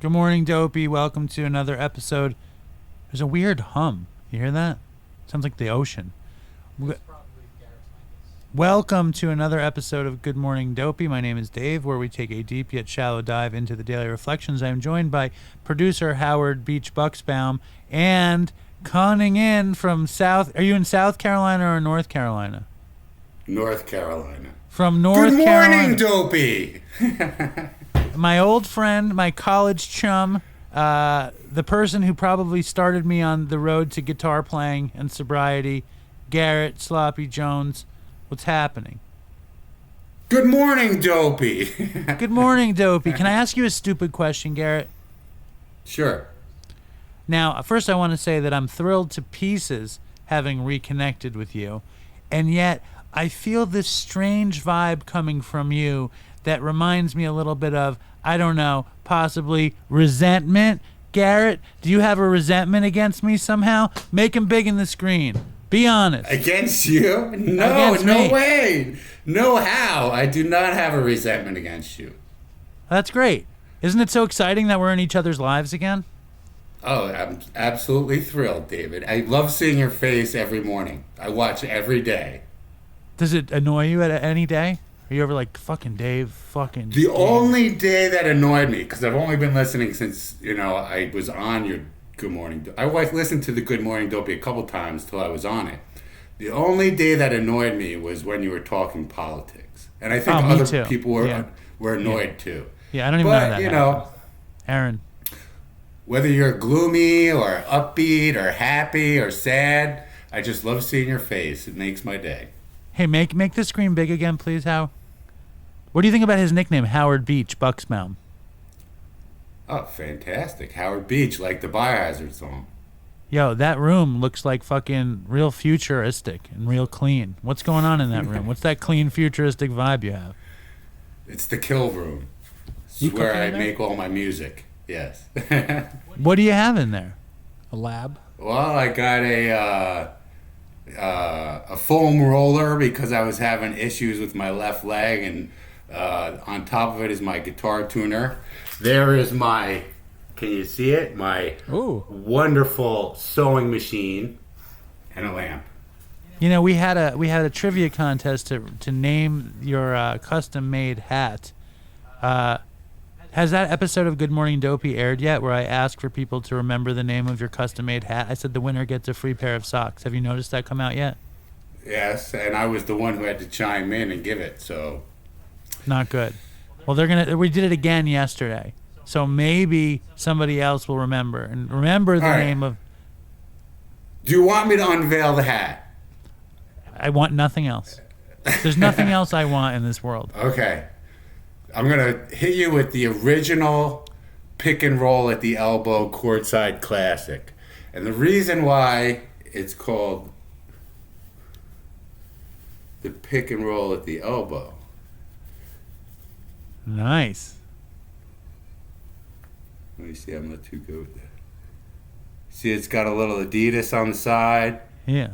Good morning, Dopey. Welcome to another episode. There's a weird hum. You hear that? Sounds like the ocean. Welcome to another episode of Good Morning Dopey. My name is Dave, where we take a deep yet shallow dive into the daily reflections. I am joined by producer Howard Beach Bucksbaum and conning in from South. Are you in South Carolina or North Carolina? North Carolina. From North Carolina. Good morning, Dopey. My old friend, my college chum, the person who probably started me on the road to guitar playing and sobriety, Garrett Sloppy Jones. What's happening? Good morning, Dopey. Good morning, Dopey. Can I ask you a stupid question, Garrett? Sure. Now, first I want to say that I'm thrilled to pieces having reconnected with you, and yet I feel this strange vibe coming from you that reminds me a little bit of, I don't know, possibly resentment. Garrett, do you have a resentment against me somehow? Make him big in the screen. Be honest. Against you? No, Against no me. way. No how. I do not have a resentment against you. That's great. Isn't it so exciting that we're in each other's lives again? Oh, I'm absolutely thrilled, David. I love seeing your face every morning. I watch every day. Does it annoy you at any day? Are you ever like, fucking Dave, fucking The Dave? only day that annoyed me, because I've only been listening since, I was on your Good Morning. I listened to the Good Morning Dopey a couple times till I was on it. The only day that annoyed me was when you were talking politics. And I think me other too. people were annoyed too. Yeah, I don't even know that. But, Aaron. whether you're gloomy or upbeat or happy or sad, I just love seeing your face. It makes my day. Hey, make the screen big again, please, How? What do you think about his nickname, Howard Beach Bucksbaum? Oh, fantastic. Howard Beach, like the Biohazard song. Yo, that room looks like fucking real futuristic and real clean. What's going on in that room? What's that clean, futuristic vibe you have? It's the kill room. You It's where cooking I in there? make all my music. Yes. What do you have in there? A lab? Well, I got a foam roller because I was having issues with my left leg, and on top of it is my guitar tuner. There is my, can you see it? My Ooh. wonderful sewing machine and a lamp. You know, we had a trivia contest to name your custom made hat. Has that episode of Good Morning Dopey aired yet, where I asked for people to remember the name of your custom made hat? I said the winner gets a free pair of socks. Have you noticed that come out yet? Yes, and I was the one who had to chime in and give it, so. Not good. Well, we did it again yesterday, so maybe somebody else will remember and remember the All right. name of. Do you want me to unveil the hat? I want nothing else. There's nothing else I want in this world. Okay. I'm going to hit you with the original pick and roll at the elbow courtside classic. And the reason why it's called the pick and roll at the elbow. Nice. Let me see, I'm not too good with that. See, it's got a little Adidas on the side. Yeah.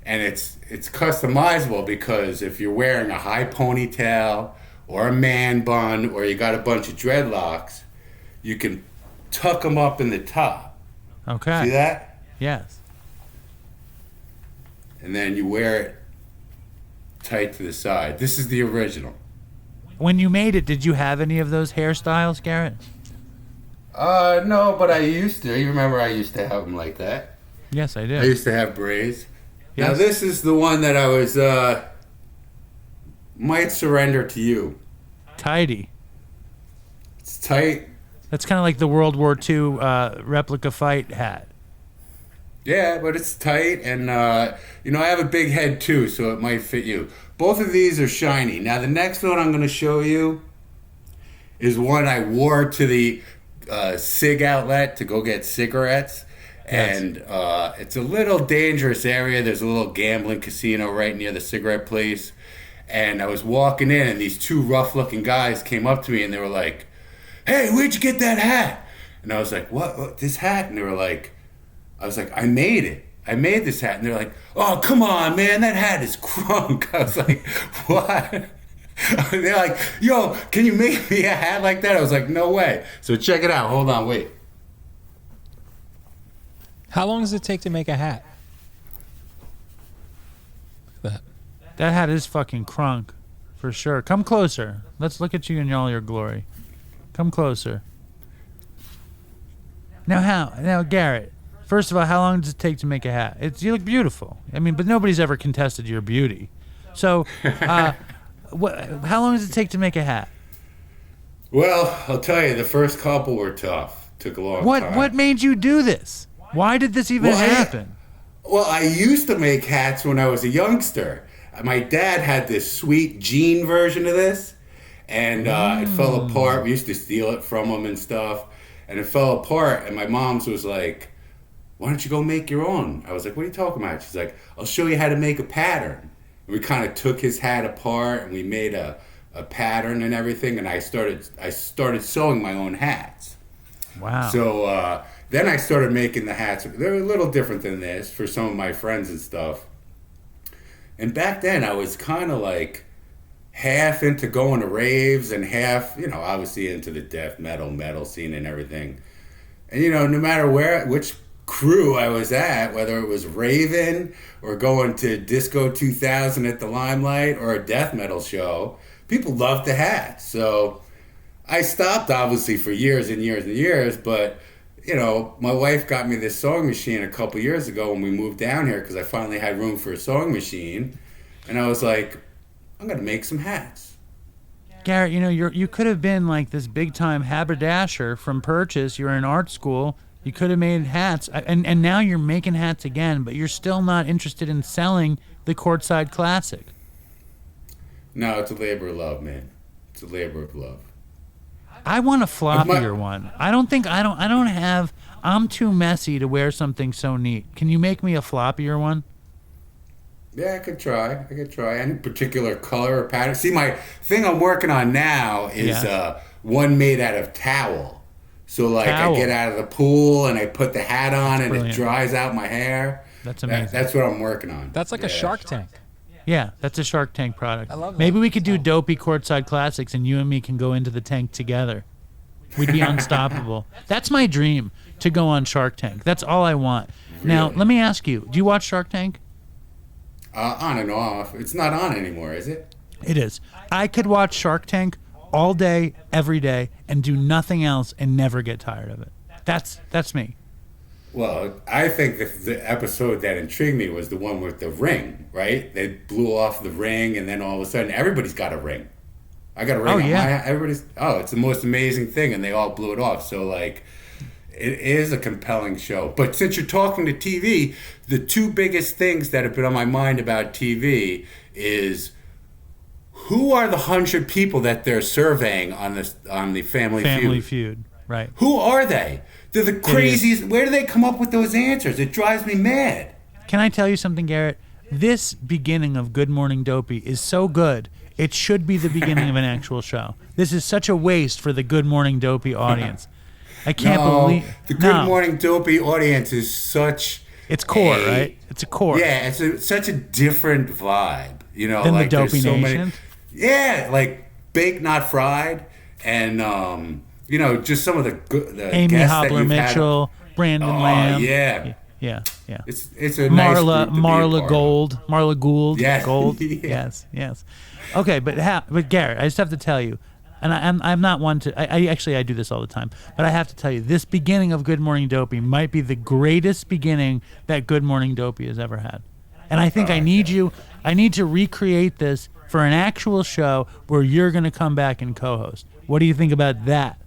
And it's customizable because if you're wearing a high ponytail or a man bun or you got a bunch of dreadlocks, you can tuck them up in the top. Okay. See that? Yes. And then you wear it tight to the side. This is the original. When you made it, did you have any of those hairstyles, Garrett? No, but I used to. You remember I used to have them like that. Yes, I do. I used to have braids. Now Yes. this is the one that I was, might surrender to you. Tidy. It's tight. That's kind of like the World War II replica fight hat. Yeah, but it's tight, and I have a big head too, so it might fit you. Both of these are shiny. Now the next one I'm going to show you is one I wore to the cig outlet to go get cigarettes, Yes. and it's a little dangerous area. There's a little gambling casino right near the cigarette place, and I was walking in, and these two rough-looking guys came up to me, and they were like, "Hey, where'd you get that hat?" And I was like, "What? This hat?" And they were like, I was like, "I made it. I made this hat." And they're like, "Oh, come on, man, that hat is crunk." I was like, "What?" They're like, yo, can you make me a hat like that? I was like, no way. So check it out. Hold on, wait. How long does it take to make a hat? Look at that. That hat is fucking crunk, for sure. Come closer. Let's look at you in all your glory. Come closer. Now, Garrett. First of all, how long does it take to make a hat? You look beautiful. I mean, but nobody's ever contested your beauty. So, how long does it take to make a hat? Well, I'll tell you, the first couple were tough. Took a long time. What made you do this? Why did this even happen? I used to make hats when I was a youngster. My dad had this sweet jean version of this, and it fell apart. We used to steal it from him and stuff, and it fell apart. And my mom's was like, "Why don't you go make your own?" I was like, "What are you talking about?" She's like, "I'll show you how to make a pattern." And we kind of took his hat apart, and we made a pattern and everything. And I started sewing my own hats. Wow. So then I started making the hats. They're a little different than this for some of my friends and stuff. And back then I was kind of like half into going to raves and half, obviously into the death metal scene and everything. And, no matter which crew I was at, whether it was raving or going to Disco 2000 at the Limelight or a death metal show, people loved the hats. So I stopped obviously for years and years and years, but my wife got me this sewing machine a couple years ago when we moved down here because I finally had room for a sewing machine. And I was like, I'm going to make some hats. Garrett, you could have been like this big-time haberdasher from Purchase. You were in art school. You could have made hats. And now you're making hats again, but you're still not interested in selling the Courtside Classic. No, it's a labor of love, man. It's a labor of love. I want a floppier one. I'm too messy to wear something so neat. Can you make me a floppier one? Yeah, I could try. Any particular color or pattern? See, my thing I'm working on now is one made out of towel. So, I get out of the pool and I put the hat on and it dries out my hair. That's amazing. That's what I'm working on. That's like a Shark Tank. Yeah, that's a Shark Tank product. I love that. Maybe we could do Dopey Courtside Classics and you and me can go into the tank together. We'd be unstoppable. That's my dream, to go on Shark Tank. That's all I want. Really? Now, let me ask you, do you watch Shark Tank? On and off. It's not on anymore, is it? It is. I could watch Shark Tank all day, every day, and do nothing else and never get tired of it. That's me. Well, I think the episode that intrigued me was the one with the ring, right? They blew off the ring, and then all of a sudden, everybody's got a ring. I got a ring on my... it's the most amazing thing, and they all blew it off. So, it is a compelling show. But since you're talking to TV, the two biggest things that have been on my mind about TV is who are the 100 people that they're surveying on the Family Feud, right? Who are they? They're the craziest. Where do they come up with those answers? It drives me mad. Can I tell you something, Garrett? This beginning of Good Morning Dopey is so good, it should be the beginning of an actual show. This is such a waste for the Good Morning Dopey audience. I can't believe... The Good Morning Dopey audience is such... It's core, right? It's a core. Yeah, it's such a different vibe. Than the Dopey Nation? Baked Not Fried, and... just some of the Amy guests Hopler Mitchell, Brandon Lamb. Yeah. It's a nice group to be a part of. Marla Gould. Yes. Gold. Yeah. Yes. Okay, but Garrett, I just have to tell you, and I'm not one to. I do this all the time, but I have to tell you, this beginning of Good Morning Dopey might be the greatest beginning that Good Morning Dopey has ever had, and I think I need to recreate this for an actual show where you're going to come back and co-host. What do you think about that?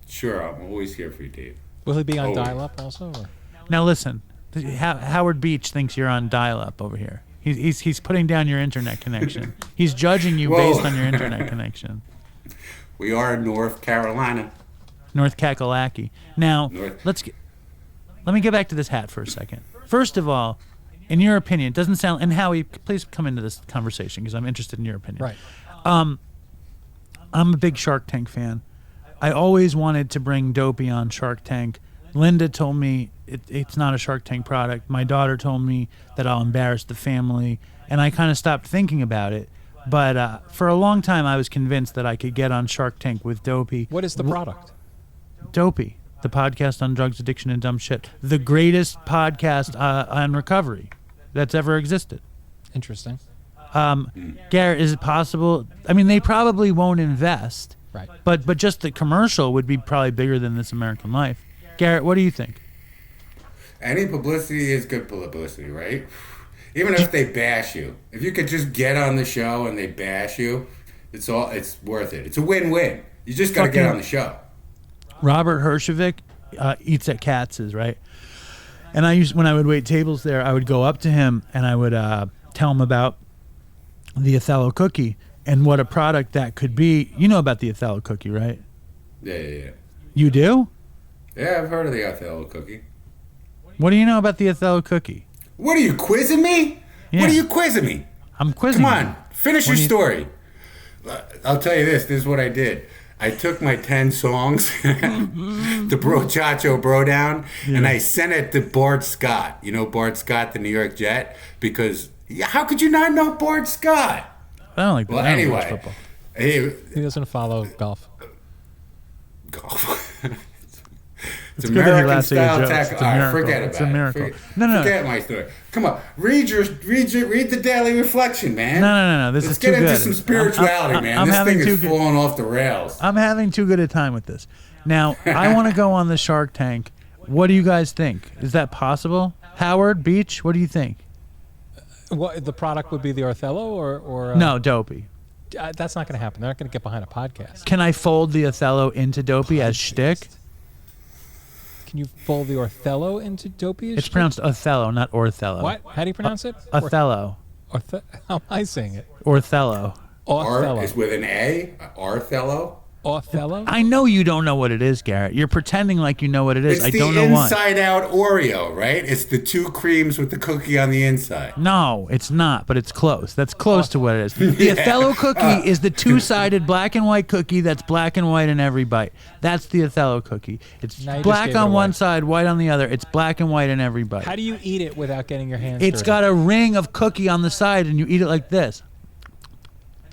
Sure, I'm always here for you, Dave. Will he be on dial-up also? Or? Now listen, Howard Beach thinks you're on dial-up over here. He's putting down your internet connection. He's judging you based on your internet connection. We are in North Carolina. North Kakalaki. Now, let me get back to this hat for a second. First of all, in your opinion, it doesn't sound... And Howie, please come into this conversation because I'm interested in your opinion. Right. I'm a big Shark Tank fan. I always wanted to bring Dopey on Shark Tank. Linda told me it's not a Shark Tank product. My daughter told me that I'll embarrass the family. And I kind of stopped thinking about it. But for a long time, I was convinced that I could get on Shark Tank with Dopey. What is the product? Dopey, the podcast on drugs, addiction, and dumb shit. The greatest podcast on recovery that's ever existed. Interesting. Garrett, is it possible? I mean, they probably won't invest. Right. But just the commercial would be probably bigger than This American Life. Garrett, what do you think? Any publicity is good publicity, right? Even if they bash you. If you could just get on the show and they bash you, it's worth it. It's a win-win. You just got to get on the show. Robert Hershevik eats at Katz's, right? And when I would wait tables there, I would go up to him and I would tell him about the Othello cookie and what a product that could be. You know about the Othello cookie, right? Yeah. You do? Yeah, I've heard of the Othello cookie. What do you know about the Othello cookie? What are you quizzing me? Yeah. What are you quizzing me? I'm quizzing Come you. on, finish your story. I'll tell you this. This is what I did. I took my 10 songs, the Bro Chacho Bro Down, and I sent it to Bart Scott. You know Bart Scott, the New York Jet? Because how could you not know Bart Scott? I don't like that. Well, I don't watch anyway. football. He doesn't follow golf. It's good that he American laughs at your style jokes. tackle. It's a All right, miracle. forget It's about a it. miracle. No. Forget my story. Come on, read the Daily Reflection, man. No. This Let's is too get good. into some spirituality, man. I'm This having thing too is good. falling off the rails. I'm having too good a time with this. Now, I want to go on the Shark Tank. What do you guys think? Is that possible? Howard Beach, what do you think? What the product would be the Othello or No, Dopey. that's not going to happen. They're not going to get behind a podcast. Can I fold the Othello into Dopey as shtick? Can you fold the Othello into Dopey? It's pronounced Othello, not Orthello. What? How do you pronounce it? Othello. How am I saying it? Orthello. Othello. Is with an A? Othello? Othello? I know you don't know what it is, Garrett. You're pretending like you know what it is. It's I the don't know why. inside-out Oreo, right? It's the two creams with the cookie on the inside. No, it's not, but it's close. That's close to what it is. The Othello cookie is the two-sided black and white cookie that's black and white in every bite. That's the Othello cookie. It's Now you just black gave it on away. one side, white on the other. It's black and white in every bite. How do you eat it without getting your hands It's dirty? got a ring of cookie on the side, and you eat it like this.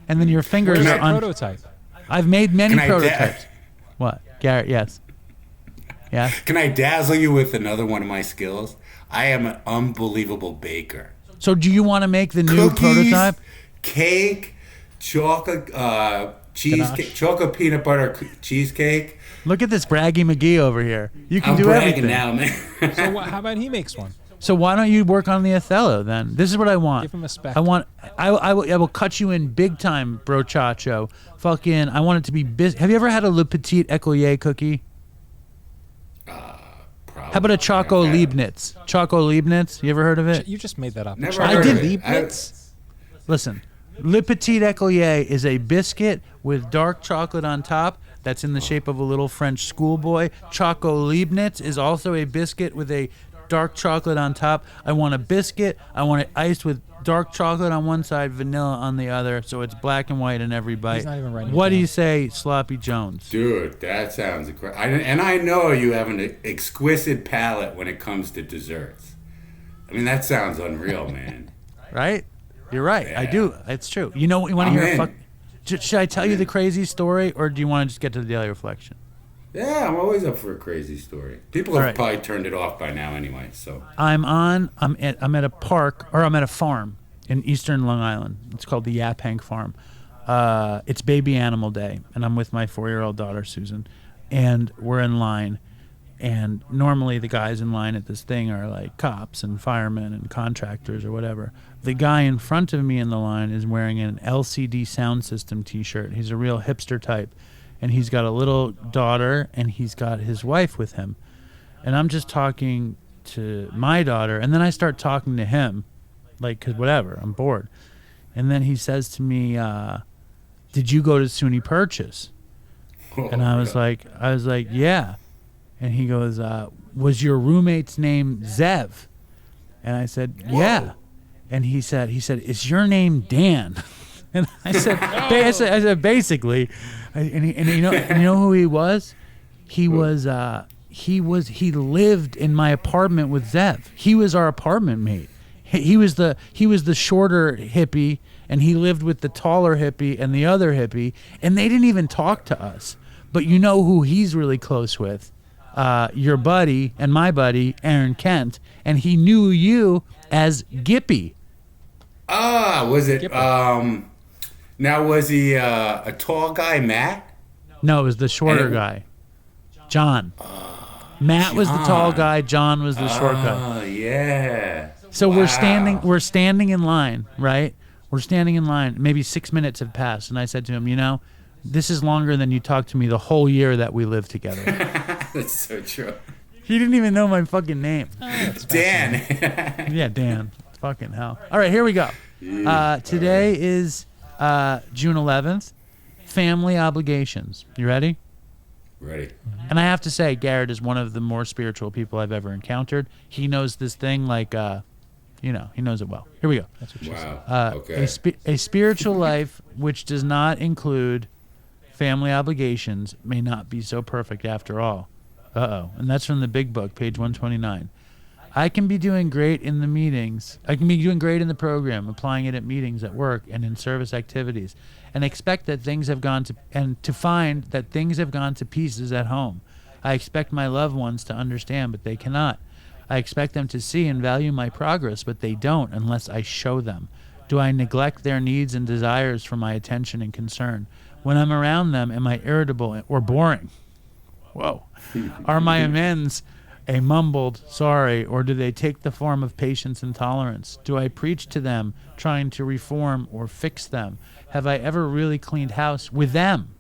And then your fingers Where's are the on. prototype? I've made many Can I prototypes. What? Garrett, yes. Yeah? Can I dazzle you with another one of my skills? I am an unbelievable baker. So do you want to make the new Cookies, prototype? cake, chocolate, cheesecake, Ganache. chocolate peanut butter cheesecake. Look at this Braggy McGee over here. You can I'm do bragging everything. now, man. So how about he makes one? So why don't you work on the Othello then? This is what I want. Give him a spec. I will cut you in big time, bro chacho. Fucking, I want it to be have you ever had a Le Petit Ecolier cookie? Probably. How about a Choco Okay. Leibniz? Choco Leibniz? You ever heard of it? You just made that up. Never I heard did. of it. Leibniz? Listen, Le Petit Ecolier is a biscuit with dark chocolate on top that's in the shape of a little French schoolboy. Choco Leibniz is also a biscuit with a dark chocolate on top. I want a biscuit. I want it iced with dark chocolate on one side, vanilla on the other, so it's black and white in every bite. not even writing it What do down. you say, Sloppy Jones? Dude, that sounds incredible. And I know you have an exquisite palate when it comes to desserts. I mean, that sounds unreal, man. Right? You're right. I do. It's true. You know, you want to I'm hear a in. fuck? Should I tell you the crazy story, or do you want to just get to the daily reflection? Yeah, I'm always up for a crazy story. People have All right. probably turned it off by now anyway, so. I'm at a park, or I'm at a farm in eastern Long Island. It's called the Yaphank Farm. It's baby animal day, and I'm with my 4-year-old daughter, Susan, and we're in line. And normally the guys in line at this thing are like cops and firemen and contractors or whatever. The guy in front of me in the line is wearing an LCD sound system t-shirt. He's a real hipster type. And he's got a little daughter, and he's got his wife with him. And I'm just talking to my daughter, and then I start talking to him, like, 'cause whatever, I'm bored. And then he says to me, did you go to SUNY Purchase? And I was like, yeah. And he goes, was your roommate's name Zev? And I said, yeah. And he said, is your name Dan? And I said, basically. And you know who he was? He lived in my apartment with Zev. He was our apartment mate. He was the shorter hippie, and he lived with the taller hippie and the other hippie, and they didn't even talk to us. But you know who he's really close with? Your buddy and my buddy, Aaron Kent, and he knew you as Gippy. Was it, Skipper. now was he a tall guy, Matt? No, it was the shorter guy, John. Matt was the tall John. guy. John was the short guy. Oh, yeah. So Wow. we're standing in line, right? We're standing in line. Maybe 6 minutes have passed, and I said to him, you know, this is longer than you talked to me the whole year that we lived together. That's so true. He didn't even know my fucking name. Dan. Yeah, Dan. Fucking hell. All right, here we go. Today is June 11th. Family obligations. You ready? Ready. And I have to say, Garrett is one of the more spiritual people I've ever encountered. He knows this thing like, he knows it well. Here we go. That's what she said. Wow. Okay. A spiritual life which does not include family obligations may not be so perfect after all. Uh-oh. And that's from the Big Book, page 129. I can be doing great in the meetings. I can be doing great in the program, applying it at meetings, at work, and in service activities, and expect that things have gone to, and to find that things have gone to pieces at home. I expect my loved ones to understand, but they cannot. I expect them to see and value my progress, but they don't unless I show them. Do I neglect their needs and desires for my attention and concern? When I'm around them, am I irritable or boring? Whoa. Are my amends a mumbled sorry, or do they take the form of patience and tolerance? Do I preach to them, trying to reform or fix them? Have I ever really cleaned house with them?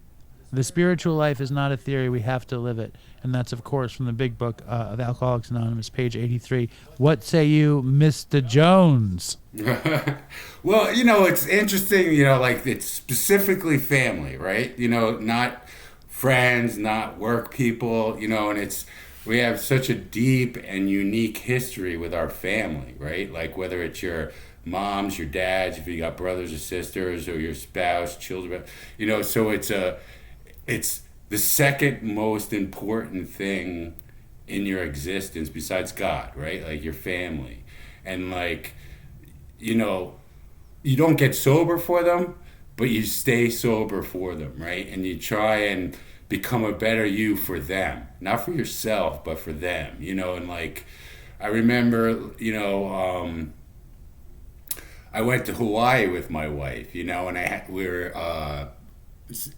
The spiritual life is not a theory, we have to live it. And that's, of course, from the Big Book of Alcoholics Anonymous, page 83. What say you, Mr. Jones? Well, it's interesting, like it's specifically family, right? Not friends, not work people, and we have such a deep and unique history with our family, right? Like whether it's your moms, your dads, if you got brothers or sisters, or your spouse, children, so it's the second most important thing in your existence besides God, right? Like your family. And like, you don't get sober for them, but you stay sober for them, right? And you try and become a better you for them, not for yourself, but for them, and like, I remember, I went to Hawaii with my wife, and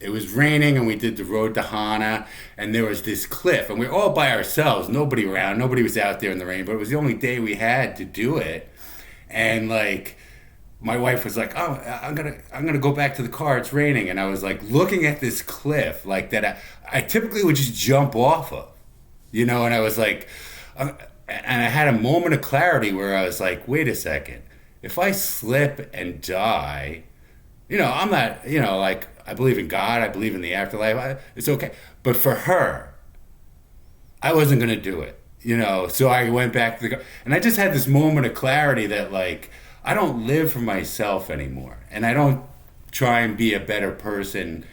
it was raining and we did the road to Hana, and there was this cliff and we were all by ourselves, nobody around, nobody was out there in the rain, but it was the only day we had to do it. And like, my wife was like, "Oh, I'm gonna go back to the car. It's raining." And I was like looking at this cliff, like that I typically would just jump off of, And I was like, and I had a moment of clarity where I was like, "Wait a second. If I slip and die, I'm not, like I believe in God. I believe in the afterlife. It's okay. But for her, I wasn't gonna do it, So I went back to the car, and I just had this moment of clarity that like, I don't live for myself anymore, and I don't try and be a better person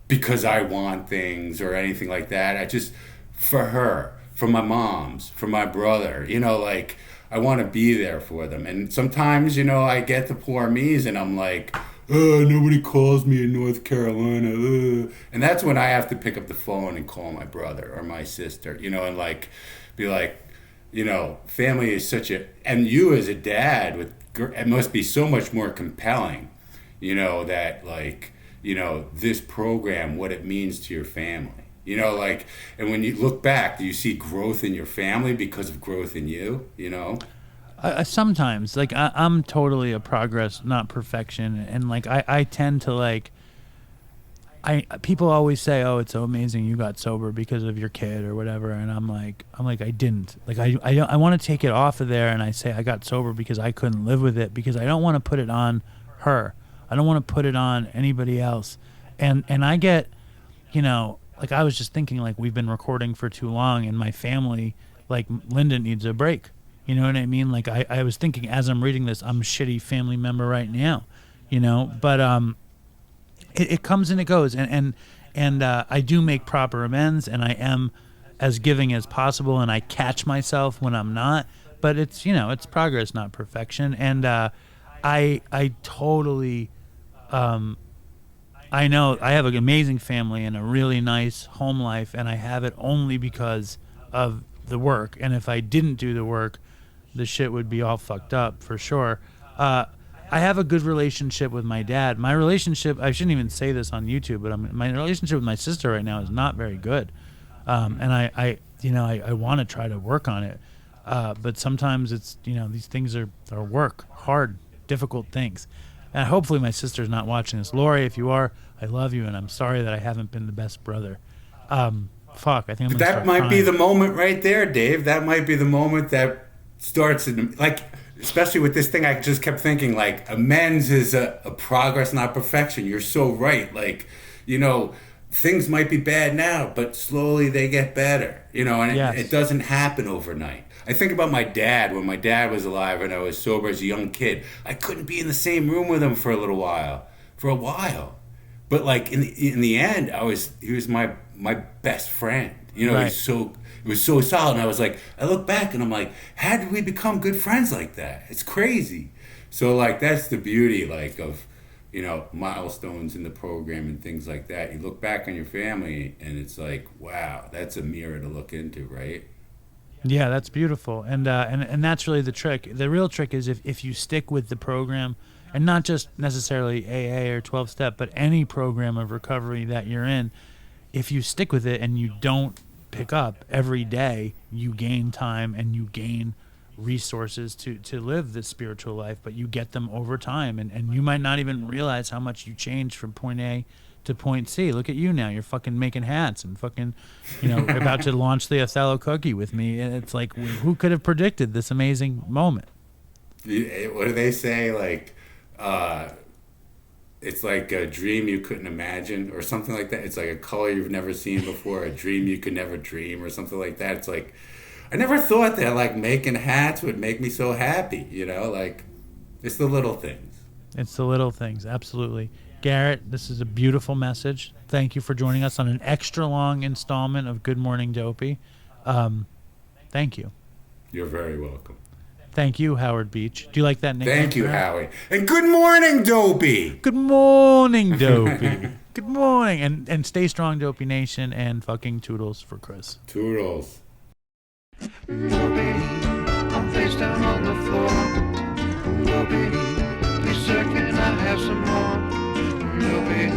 because I want things or anything like that. I just, for her, for my moms, for my brother, like, I want to be there for them. And sometimes, I get the poor me's and I'm like, nobody calls me in North Carolina. And that's when I have to pick up the phone and call my brother or my sister, and like, be like, family is such and you as a dad it must be so much more compelling, that like, this program, what it means to your family, like, and when you look back, do you see growth in your family because of growth in you, Sometimes, like, I'm totally a progress, not perfection. And like, I tend to like, people always say, "Oh, it's so amazing you got sober because of your kid or whatever," and I'm like, I didn't. Like, I want to take it off of there, and I say I got sober because I couldn't live with it, because I don't want to put it on her. I don't want to put it on anybody else, and I get, like, I was just thinking, like, we've been recording for too long, and my family, like, Linda needs a break. You know what I mean? Like, I was thinking as I'm reading this, I'm a shitty family member right now, but It comes and it goes, and I do make proper amends, and I am as giving as possible, and I catch myself when I'm not. But it's it's progress, not perfection, and I totally I know I have an amazing family and a really nice home life, and I have it only because of the work. And if I didn't do the work, the shit would be all fucked up for sure. I have a good relationship with my dad. My relationship, I shouldn't even say this on YouTube, but my relationship with my sister right now is not very good. And I want to try to work on it. But sometimes it's, these things are work, hard, difficult things. And hopefully my sister's not watching this. Lori, if you are, I love you, and I'm sorry that I haven't been the best brother. Fuck, I think I'm gonna That start might be crying. the moment right there, Dave. That might be the moment that starts, especially with this thing, I just kept thinking, like, amends is a progress, not perfection. You're so right. Like, things might be bad now, but slowly they get better, and Yes. it doesn't happen overnight. I think about my dad. When my dad was alive and I was sober as a young kid, I couldn't be in the same room with him for a while. But like in the end, he was my best friend. Right. It was so solid. And I was like, I look back and I'm like, how did we become good friends like that? It's crazy. So like that's the beauty like of milestones in the program and things like that. You look back on your family and it's like, wow, that's a mirror to look into, right? Yeah, that's beautiful, and that's really the trick. The real trick is if you stick with the program, and not just necessarily AA or 12-step, but any program of recovery that you're in. If you stick with it and you don't pick up every day, you gain time and you gain resources to live this spiritual life, but you get them over time, and you might not even realize how much you changed from point A to point C. Look at you now. You're fucking making hats and fucking, about to launch the Othello cookie with me. And it's like, who could have predicted this amazing moment? What do they say? Like, it's like a dream you couldn't imagine or something like that. It's like a color you've never seen before, a dream you could never dream or something like that. It's like, I never thought that like making hats would make me so happy, like it's the little things. It's the little things. Absolutely. Garrett, this is a beautiful message. Thank you for joining us on an extra long installment of Good Morning Dopey. Thank you. You're very welcome. Thank you, Howard Beach. Do you like that name? Thank you, Howie. And good morning, Dopey. Good morning, Dopey. Good morning. And stay strong, Dopey Nation, and fucking toodles for Chris. Toodles. Dopey, I'm face down on the floor. Dopey, please sir, can I have some more? Dopey,